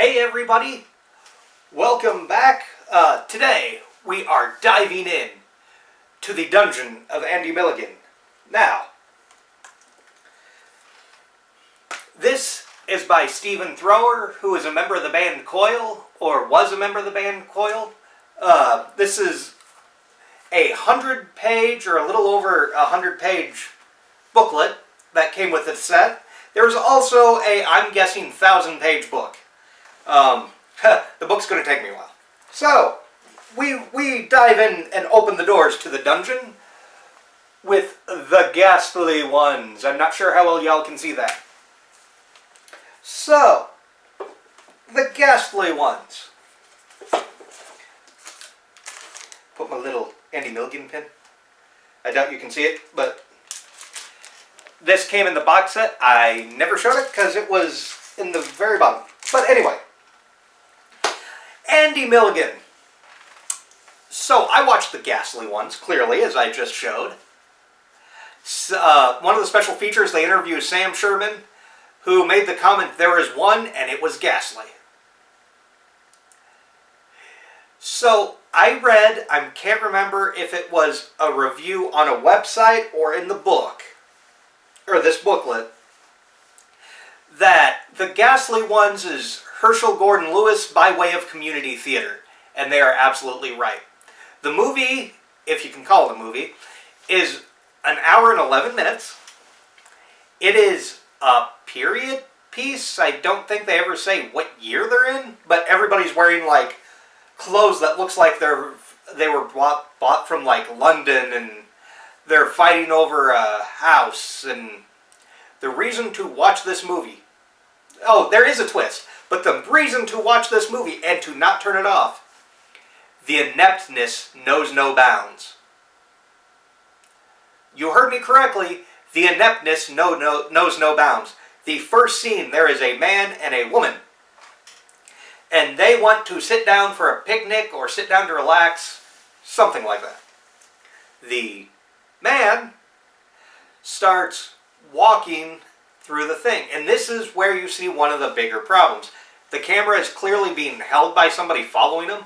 Hey everybody, welcome back. Today we are diving in to the dungeon of Andy Milligan. Now, this is by Stephen Thrower, who is a member of the band Coil, or was a member of the band Coil. This is a 100-page, or a little over 100-page booklet that came with the set. There's also a, I'm guessing, 1,000-page book. The book's going to take me a while. So, we dive in and open the doors to the dungeon with the Ghastly Ones. I'm not sure how well y'all can see that. So, the Ghastly Ones. Put my little Andy Milligan pin. I doubt you can see it, but this came in the box set. I never showed it because it was in the very bottom. But anyway, Andy Milligan. So I watched the Ghastly Ones, clearly, as I just showed. One of the special features, they interviewed Sam Sherman, who made the comment, there is one, and it was ghastly. So I read, I can't remember if it was a review on a website or in the book, or this booklet, that the Ghastly Ones is Herschel Gordon Lewis by way of community theater. And they are absolutely right. The movie, if you can call it a movie, is an hour and 11 minutes. It is a period piece. I don't think they ever say what year they're in, but everybody's wearing like clothes that looks like they were bought from like London, and they're fighting over a house. And the reason to watch this movie, oh, there is a twist, but the reason to watch this movie and to not turn it off, the ineptness knows no bounds. You heard me correctly, the ineptness knows no bounds. The first scene, there is a man and a woman, and they want to sit down for a picnic or sit down to relax, something like that. The man starts walking through the thing, and this is where you see one of the bigger problems. The camera is clearly being held by somebody following him,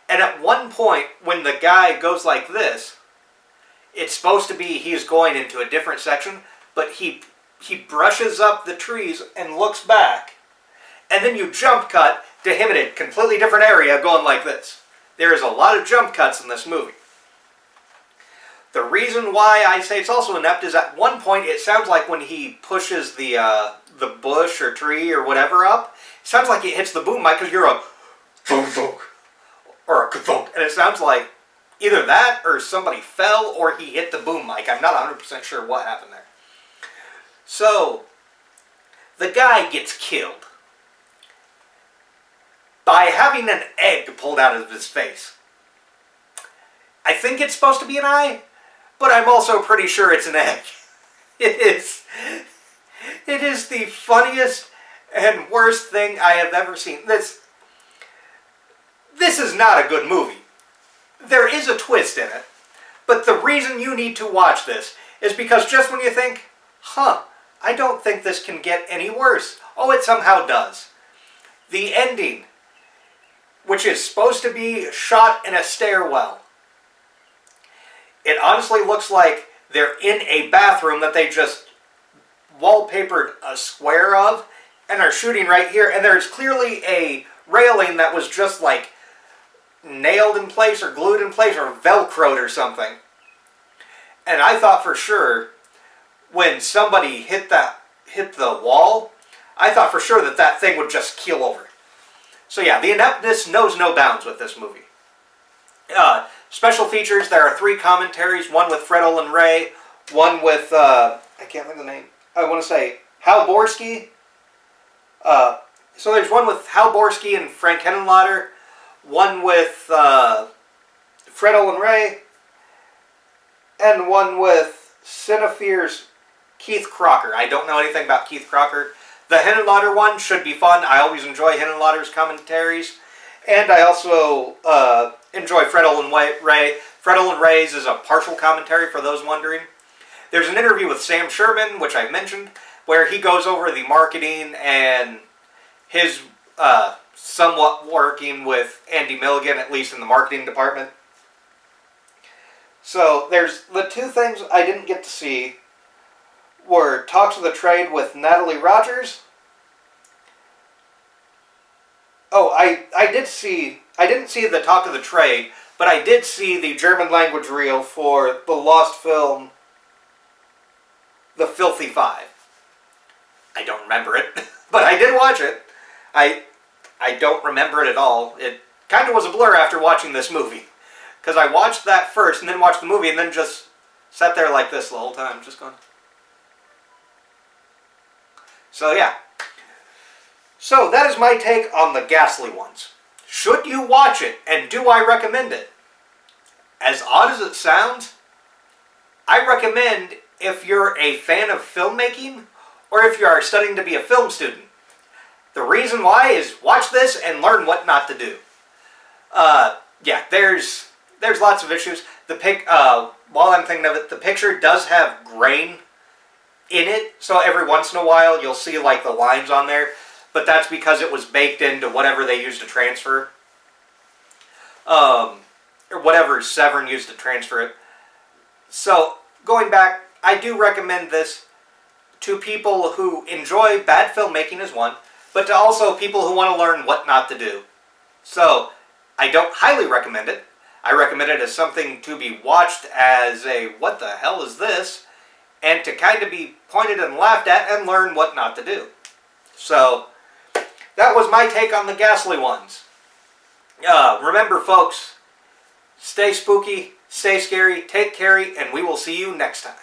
and at one point when the guy goes like this, it's supposed to be he's going into a different section, but he brushes up the trees and looks back, and then you jump cut to him in a completely different area going like this. There is a lot of jump cuts in this movie. The reason why I say it's also inept is at one point it sounds like when he pushes the bush or tree or whatever up, it sounds like it hits the boom mic because you're a thunk thunk or a thunk, and it sounds like either that or somebody fell or he hit the boom mic. I'm not 100% sure what happened there. So the guy gets killed by having an egg pulled out of his face. I think it's supposed to be an eye, but I'm also pretty sure it's an egg. It is the funniest and worst thing I have ever seen. This is not a good movie. There is a twist in it, but the reason you need to watch this is because just when you think, I don't think this can get any worse, oh, it somehow does. The ending, which is supposed to be shot in a stairwell, it honestly looks like they're in a bathroom that they just wallpapered a square of and are shooting right here, and there's clearly a railing that was just like nailed in place or glued in place or velcroed or something. And I thought for sure when somebody hit the wall, I thought for sure that thing would just keel over. So yeah, the ineptness knows no bounds with this movie. Special features, there are 3 commentaries, one with Fred Olen Ray, one with, I can't think of the name, I want to say Hal Borsky. So there's one with Hal Borsky and Frank Henenlotter, one with Fred Olen Ray, and one with Cinephire's Keith Crocker. I don't know anything about Keith Crocker. The Henenlotter one should be fun. I always enjoy Henenlotter's commentaries. And I also enjoy Fred Olen Ray. Fred Olen Ray's is a partial commentary for those wondering. There's an interview with Sam Sherman, which I mentioned, where he goes over the marketing and his somewhat working with Andy Milligan, at least in the marketing department. So there's the two things I didn't get to see were Talks of the Trade with Natalie Rogers. Oh, I didn't see the Talk of the Trade, but I did see the German language reel for the lost film, The Filthy Five. I don't remember it, but I did watch it. I don't remember it at all. It kind of was a blur after watching this movie. Because I watched that first, and then watched the movie, and then just sat there like this the whole time, just going. So yeah. So that is my take on the Ghastly ones. Should you watch it, and do I recommend it? As odd as it sounds, I recommend if you're a fan of filmmaking, or if you are studying to be a film student. The reason why is watch this and learn what not to do. Yeah, there's lots of issues. While I'm thinking of it, the picture does have grain in it, so every once in a while you'll see like the lines on there, but that's because it was baked into whatever they used to transfer. Or whatever Severn used to transfer it. So, going back, I do recommend this to people who enjoy bad filmmaking as one, but to also people who want to learn what not to do. So, I don't highly recommend it. I recommend it as something to be watched as a, what the hell is this? And to kind of be pointed and laughed at and learn what not to do. So, that was my take on the Ghastly ones. Remember, folks, stay spooky, stay scary, take care, and we will see you next time.